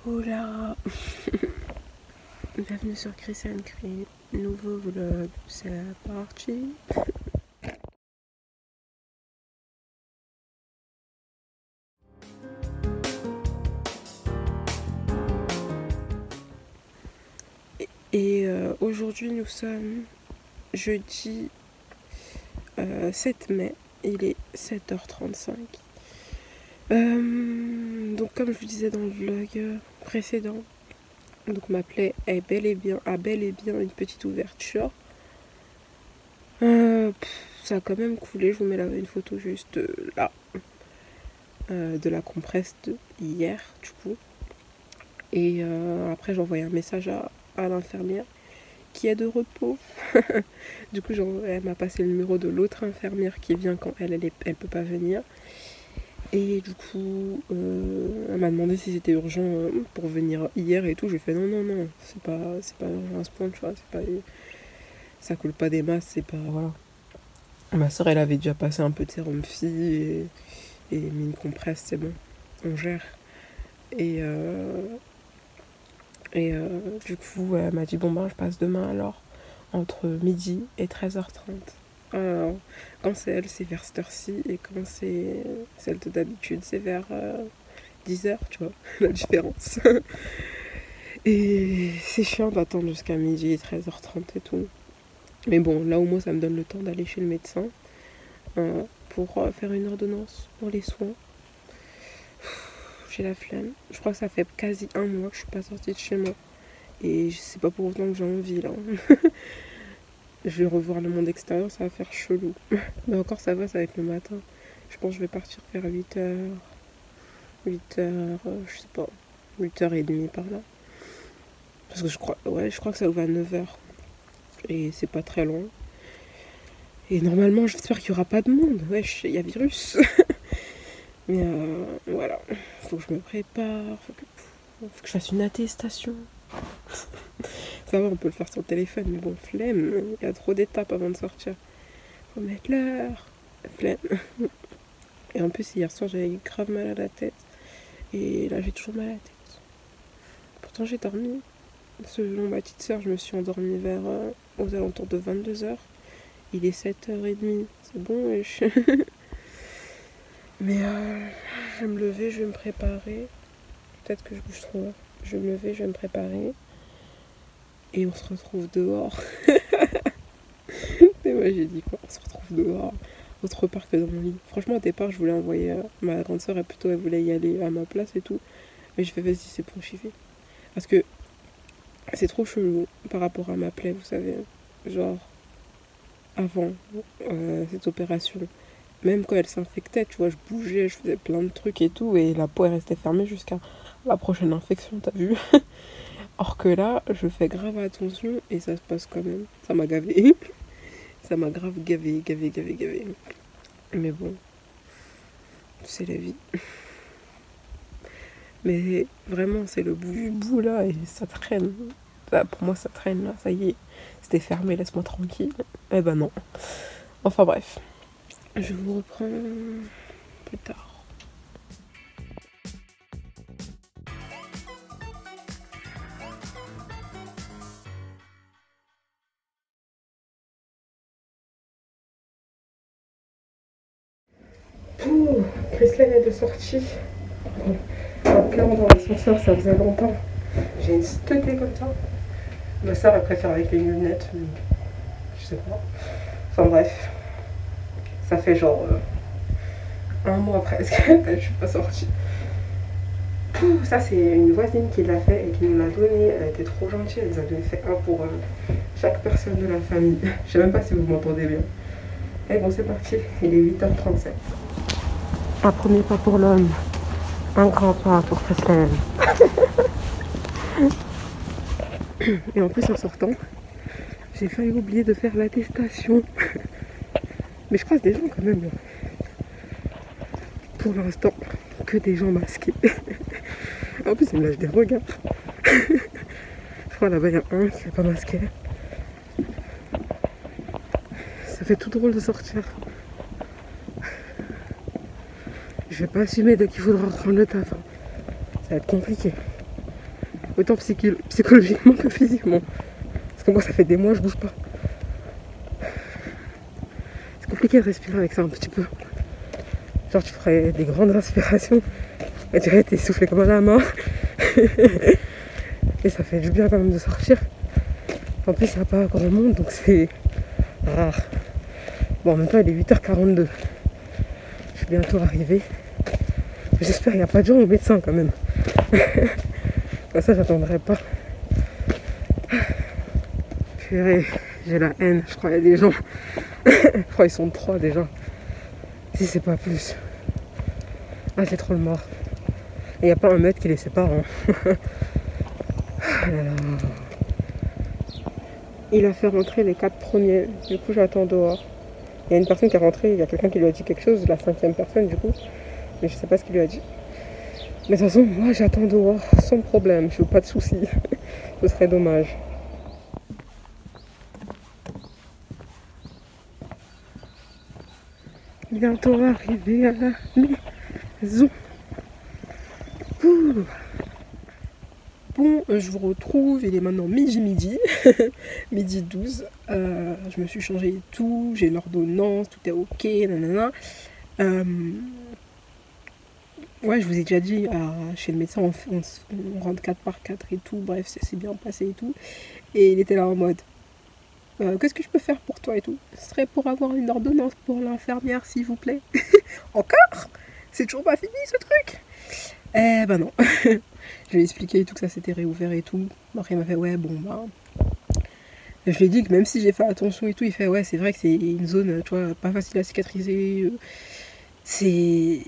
Hola. Bienvenue sur Chris and Cree, nouveau vlog, c'est parti. Et aujourd'hui nous sommes jeudi 7 mai, il est 7h35. Donc comme je vous disais dans le vlog précédent, donc ma plaie est bel et bien une petite ouverture. Ça a quand même coulé, je vous mets là une photo juste là de la compresse de hier du coup. Et après j'ai envoyé un message à l'infirmière qui est de repos. Du coup elle m'a passé le numéro de l'autre infirmière qui vient quand elle peut pas venir. Et du coup elle m'a demandé si c'était urgent pour venir hier et tout. J'ai fait non, c'est pas urgent à ce point, tu vois, c'est pas, ça coule pas des masses, c'est pas, voilà. Ma soeur elle avait déjà passé un peu de sérum phi et mis une compresse, c'est bon, on gère. Et du coup elle m'a dit bon ben je passe demain alors entre midi et 13h30. Alors, quand c'est elle, c'est vers cette heure-ci, et quand c'est celle de d'habitude, c'est vers 10h, tu vois, la différence. Et c'est chiant d'attendre jusqu'à midi et 13h30 et tout. Mais bon, là au moins ça me donne le temps d'aller chez le médecin pour faire une ordonnance pour les soins. J'ai la flemme. Je crois que ça fait quasi un mois que je suis pas sortie de chez moi. Et c'est pas pour autant que j'ai envie là. Je vais revoir le monde extérieur, ça va faire chelou. Mais encore ça va être le matin. Je pense que je vais partir vers 8h. 8h, je sais pas. 8h30 par là. Parce que je crois que ça ouvre à 9h. Et c'est pas très loin. Et normalement j'espère qu'il y aura pas de monde. Wesh, il y a virus. Mais voilà. Faut que je me prépare. Faut que je fasse une attestation. Ça va, on peut le faire sur le téléphone, mais bon, flemme, il y a trop d'étapes avant de sortir. Faut mettre l'heure, flemme. Et en plus, hier soir, j'avais grave mal à la tête. Et là, j'ai toujours mal à la tête. Pourtant, j'ai dormi. Selon ma petite soeur, je me suis endormie vers aux alentours de 22h. Il est 7h30. C'est bon, wesh. Mais je vais me lever, je vais me préparer. Peut-être que je bouge trop. Je vais me lever, je vais me préparer. Et on se retrouve dehors. Et moi j'ai dit quoi, on se retrouve dehors, autre part que dans mon lit. Franchement au départ je voulais envoyer ma grande soeur, elle voulait y aller à ma place et tout. Mais je fais vas-y c'est bon j'y vais. Parce que c'est trop chelou par rapport à ma plaie, vous savez. Genre avant cette opération, même quand elle s'infectait, tu vois, je bougeais, je faisais plein de trucs et tout. Et la peau elle restait fermée jusqu'à la prochaine infection, t'as vu. Or que là, je fais grave attention et ça se passe quand même. Ça m'a gavé. Ça m'a grave gavé. Mais bon, c'est la vie. Mais vraiment, c'est le bout du bout là et ça traîne. Là, pour moi, ça traîne là, ça y est. C'était fermé, laisse-moi tranquille. Eh ben non. Enfin bref. Je vous reprends plus tard. Ouh, Christelle est de sortie. En plein dans l'ascenseur, ça faisait longtemps. J'ai une teutée comme ça. Ma soeur elle préfère avec les lunettes, mais je sais pas. Enfin bref, ça fait genre un mois presque que je suis pas sortie. Pouh, ça c'est une voisine qui l'a fait et qui nous l'a donné. Elle était trop gentille, elle nous a donné fait un pour chaque personne de la famille. Je sais même pas si vous m'entendez bien. Et bon c'est parti, il est 8h37. Un premier pas pour l'homme, un grand pas pour Christelle. Et en plus en sortant, j'ai failli oublier de faire l'attestation. Mais je croise des gens quand même. Pour l'instant, que des gens masqués. En plus, ils me lâchent des regards. Je crois là-bas, il y a un qui n'est pas masqué. Ça fait tout drôle de sortir. Je vais pas assumer dès qu'il faudra reprendre le taf. Hein. Ça va être compliqué. Autant psychologiquement que physiquement. Parce que moi, ça fait des mois, je bouge pas. C'est compliqué de respirer avec ça un petit peu. Genre, tu ferais des grandes inspirations. Et tu t'es soufflé comme un lama. Et ça fait du bien quand même de sortir. En plus, il n'y a pas grand monde, donc c'est rare. Bon, en même temps, il est 8h42. Je suis bientôt arrivée. J'espère qu'il n'y a pas de gens au médecin quand même. Comme ça, j'attendrai pas. Purée, j'ai la haine. Je crois qu'il y a des gens. Je crois qu'ils sont 3 déjà. Si c'est pas plus. Ah, c'est trop le mort. Et il n'y a pas un mètre qui les sépare. Hein. Oh là là. Il a fait rentrer les 4 premiers. Du coup, j'attends dehors. Il y a une personne qui est rentrée. Il y a quelqu'un qui lui a dit quelque chose. La 5e personne, du coup. Mais je sais pas ce qu'il lui a dit. Mais de toute façon, moi, j'attends dehors sans problème. Je veux pas de soucis. Ce serait dommage. Bientôt arrivé à la maison. Ouh. Bon, je vous retrouve, il est maintenant midi, midi 12. Je me suis changée et tout, j'ai l'ordonnance, tout est ok, nanana. Ouais, je vous ai déjà dit, chez le médecin, on rentre 4 par 4 et tout, bref, ça s'est bien passé et tout. Et il était là en mode, qu'est-ce que je peux faire pour toi et tout? Ce serait pour avoir une ordonnance pour l'infirmière, s'il vous plaît. Encore? C'est toujours pas fini ce truc? Eh ben non. Je lui ai expliqué tout que ça s'était réouvert et tout. Après il m'a fait ouais bon bah. Je lui ai dit que même si j'ai fait attention et tout, il fait ouais c'est vrai que c'est une zone tu vois pas facile à cicatriser. C'est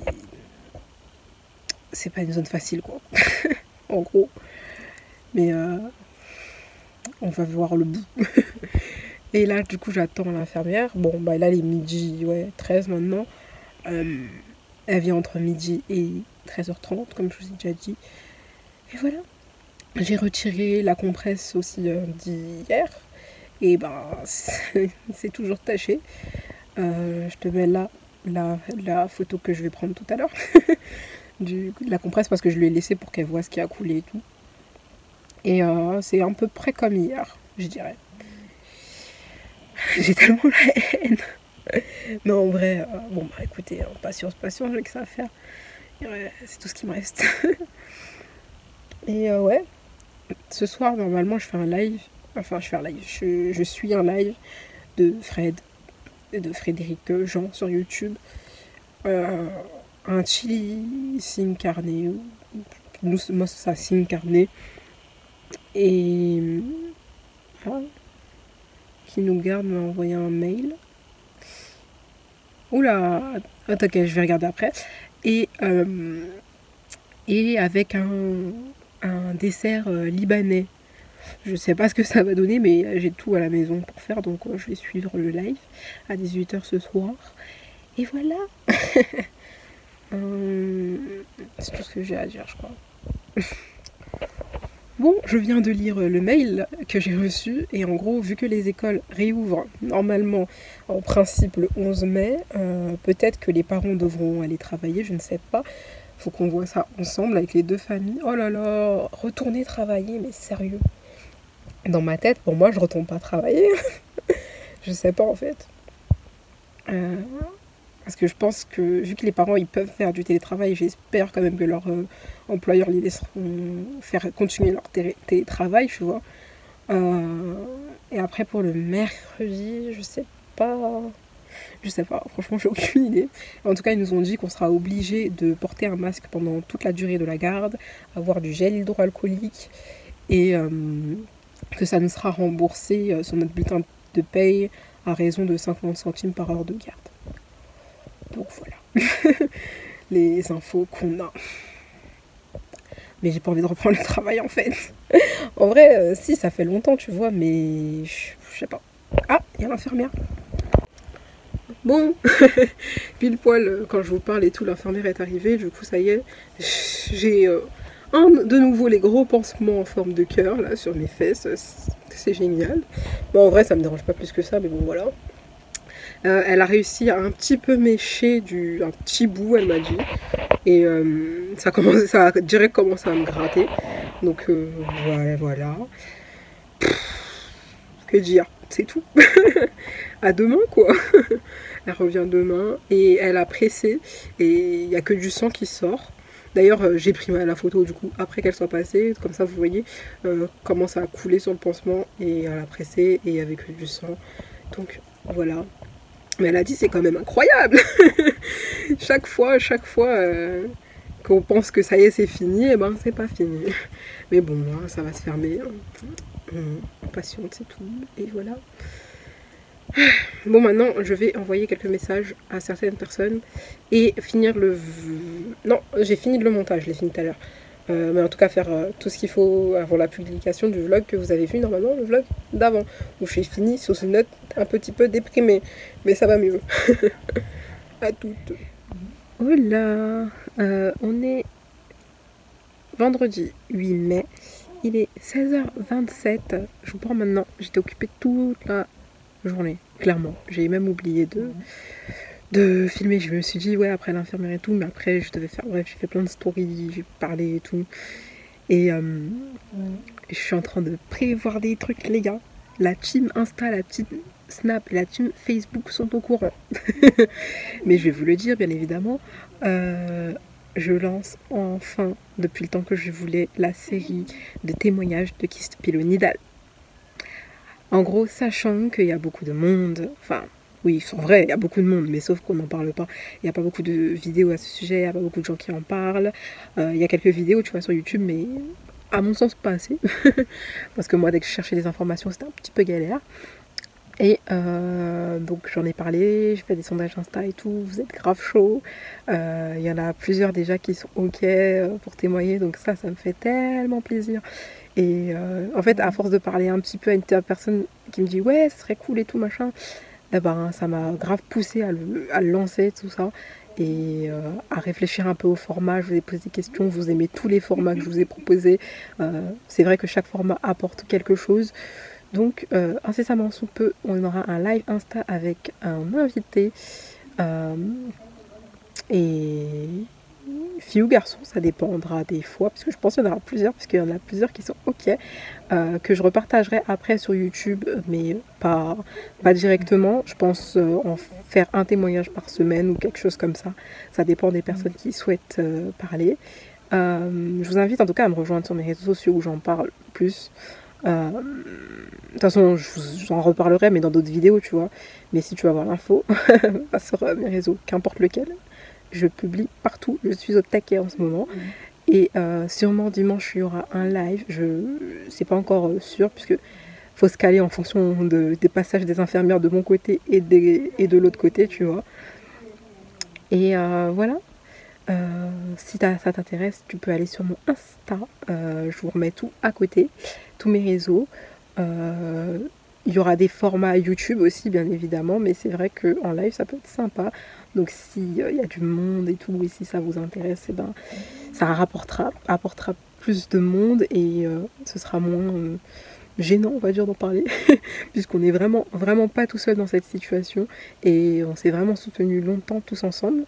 pas une zone facile quoi. En gros. Mais on va voir le bout. Et là du coup j'attends l'infirmière. Bon bah là il est midi 13 maintenant. Elle vient entre midi et 13h30 comme je vous ai déjà dit. Et voilà. J'ai retiré la compresse aussi d'hier. Et ben c'est toujours taché. Je te mets là la photo que je vais prendre tout à l'heure. De la compresse parce que je lui ai laissé pour qu'elle voit ce qui a coulé et tout. Et c'est à peu près comme hier, je dirais. J'ai tellement la haine. Non en vrai, bon bah écoutez, patience, j'ai que ça à faire. C'est tout ce qui me reste. Et ouais. Ce soir, normalement, je fais un live. Enfin, je suis un live de Fred et de Frédéric Jean sur YouTube. Un chili sin carne. Moi, c'est ça, sin carne. Et qui nous garde m'a envoyé un mail. Oula, attends, ok, je vais regarder après. Et avec un dessert libanais. Je sais pas ce que ça va donner, mais j'ai tout à la maison pour faire, donc je vais suivre le live à 18h ce soir. Et voilà. C'est tout ce que j'ai à dire, je crois. Bon, je viens de lire le mail que j'ai reçu, et en gros, vu que les écoles réouvrent normalement en principe le 11 mai, peut-être que les parents devront aller travailler, je ne sais pas. Faut qu'on voit ça ensemble avec les deux familles. Oh là là, retourner travailler, mais sérieux. Dans ma tête, pour moi, je retourne pas travailler. Je sais pas en fait. Parce que je pense que, vu que les parents ils peuvent faire du télétravail, j'espère quand même que leur employeurs les laisseront faire continuer leur télétravail, tu vois. Et après pour le mercredi, je sais pas. Franchement j'ai aucune idée. En tout cas ils nous ont dit qu'on sera obligé de porter un masque pendant toute la durée de la garde, avoir du gel hydroalcoolique et que ça nous sera remboursé sur notre bulletin de paye à raison de 50 centimes par heure de garde. Donc voilà, les infos qu'on a. Mais j'ai pas envie de reprendre le travail en fait. En vrai, si, ça fait longtemps, tu vois, mais je sais pas. Ah, il y a l'infirmière. Bon, pile poil, quand je vous parle et tout, l'infirmière est arrivée, du coup ça y est, j'ai de nouveau les gros pansements en forme de cœur là sur mes fesses, c'est génial. Bon en vrai ça me dérange pas plus que ça, mais bon voilà. Elle a réussi à un petit peu mécher un petit bout, elle m'a dit. Et ça a direct commencé à me gratter. Donc voilà. Que dire, c'est tout. À demain quoi. Elle revient demain et elle a pressé et il n'y a que du sang qui sort. D'ailleurs j'ai pris la photo du coup après qu'elle soit passée, comme ça vous voyez comment ça a coulé sur le pansement et elle a pressé et il y avait que du sang. Donc voilà. Mais elle a dit c'est quand même incroyable. chaque fois qu'on pense que ça y est c'est fini, et ben c'est pas fini. Mais bon là ça va se fermer. On patiente c'est tout et voilà. Bon maintenant je vais envoyer quelques messages à certaines personnes et finir le... Non j'ai fini le montage, je l'ai fini tout à l'heure. Mais en tout cas faire tout ce qu'il faut avant la publication du vlog que vous avez vu normalement, le vlog d'avant. Où j'ai fini sur une note un petit peu déprimée. Mais ça va mieux. À toutes. Voilà, on est vendredi 8 mai. Il est 16h27. Je vous prends maintenant. J'étais occupée toute la journée, clairement. J'ai même oublié de filmer. Je me suis dit, ouais, après l'infirmière et tout, mais après, je devais faire. Bref, j'ai fait plein de stories, j'ai parlé et tout. Et je suis en train de prévoir des trucs, les gars. La team Insta, la team Snap et la team Facebook sont au courant. Mais je vais vous le dire, bien évidemment. Je lance enfin, depuis le temps que je voulais, la série de témoignages de Kyste Pilonidal. En gros, sachant qu'il y a beaucoup de monde, enfin, oui, c'est vrai, il y a beaucoup de monde, mais sauf qu'on n'en parle pas. Il n'y a pas beaucoup de vidéos à ce sujet, il n'y a pas beaucoup de gens qui en parlent. Il y a quelques vidéos, tu vois, sur YouTube, mais à mon sens, pas assez. Parce que moi, dès que je cherchais des informations, c'était un petit peu galère. Et donc j'en ai parlé, j'ai fait des sondages Insta et tout, vous êtes grave chaud. Il y en a plusieurs déjà qui sont ok pour témoigner, donc ça me fait tellement plaisir. Et en fait, à force de parler un petit peu à une personne qui me dit ouais, ce serait cool et tout machin, eh ben, ça m'a grave poussé à le lancer, tout ça. Et à réfléchir un peu au format. Je vous ai posé des questions, vous aimez tous les formats que je vous ai proposés. C'est vrai que chaque format apporte quelque chose. Donc incessamment sous peu, on aura un live Insta avec un invité. Et fille ou garçon, ça dépendra des fois, parce que je pense qu'il y en aura plusieurs, parce qu'il y en a plusieurs qui sont ok, que je repartagerai après sur YouTube, mais pas directement. Je pense en faire un témoignage par semaine ou quelque chose comme ça. Ça dépend des personnes qui souhaitent parler. Je vous invite en tout cas à me rejoindre sur mes réseaux sociaux où j'en parle plus. De toute façon, j'en reparlerai, mais dans d'autres vidéos, tu vois. Mais si tu veux avoir l'info, va sur mes réseaux, qu'importe lequel. Je publie partout, je suis au taquet en ce moment. Et sûrement dimanche, il y aura un live. C'est pas encore sûr, puisque faut se caler en fonction des passages des infirmières de mon côté et de l'autre côté, tu vois. Et voilà. Si ça t'intéresse, tu peux aller sur mon Insta. Je vous remets tout à côté, tous mes réseaux. Il y aura des formats YouTube aussi, bien évidemment, mais c'est vrai qu'en live, ça peut être sympa. Donc s'il y a du monde et tout, et si ça vous intéresse, eh ben, ça apportera plus de monde et ce sera moins gênant, on va dire, d'en parler, puisqu'on n'est vraiment pas tout seul dans cette situation et on s'est vraiment soutenus longtemps tous ensemble.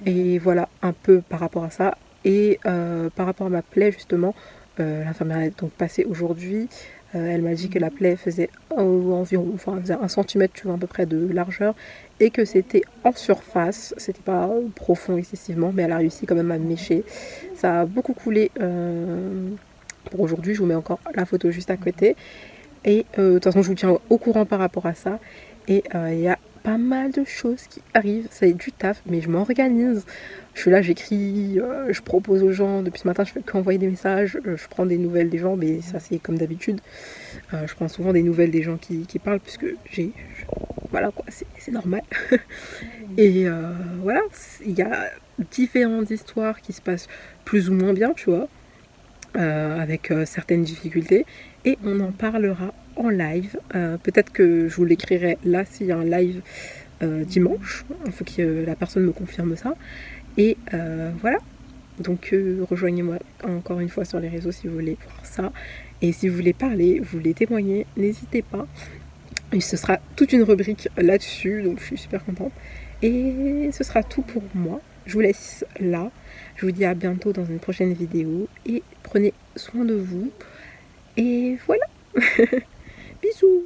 Et voilà, un peu par rapport à ça. Et par rapport à ma plaie, justement, l'infirmière est donc passée aujourd'hui. Elle m'a dit que la plaie faisait environ, enfin, faisait 1 cm, tu vois, à peu près de largeur. Et que c'était en surface. C'était pas profond excessivement, mais elle a réussi quand même à mécher. Ça a beaucoup coulé pour aujourd'hui. Je vous mets encore la photo juste à côté. Et de toute façon, je vous tiens au courant par rapport à ça. Et il y a pas mal de choses qui arrivent, ça est du taf, mais je m'organise. Je suis là, j'écris, je propose aux gens. Depuis ce matin, je fais qu'envoyer des messages, je prends des nouvelles des gens, mais ça c'est comme d'habitude. Je prends souvent des nouvelles des gens qui parlent, puisque voilà quoi, c'est normal. Et voilà, il y a différentes histoires qui se passent plus ou moins bien, tu vois, avec certaines difficultés, et on en parlera en live. Peut-être que je vous l'écrirai là s'il y a un live dimanche. Il faut que la personne me confirme ça. Et voilà. Donc rejoignez-moi encore une fois sur les réseaux si vous voulez voir ça. Et si vous voulez parler, vous voulez témoigner, n'hésitez pas. Et ce sera toute une rubrique là-dessus, donc je suis super contente. Et ce sera tout pour moi. Je vous laisse là. Je vous dis à bientôt dans une prochaine vidéo. Et prenez soin de vous. Et voilà. Bisous.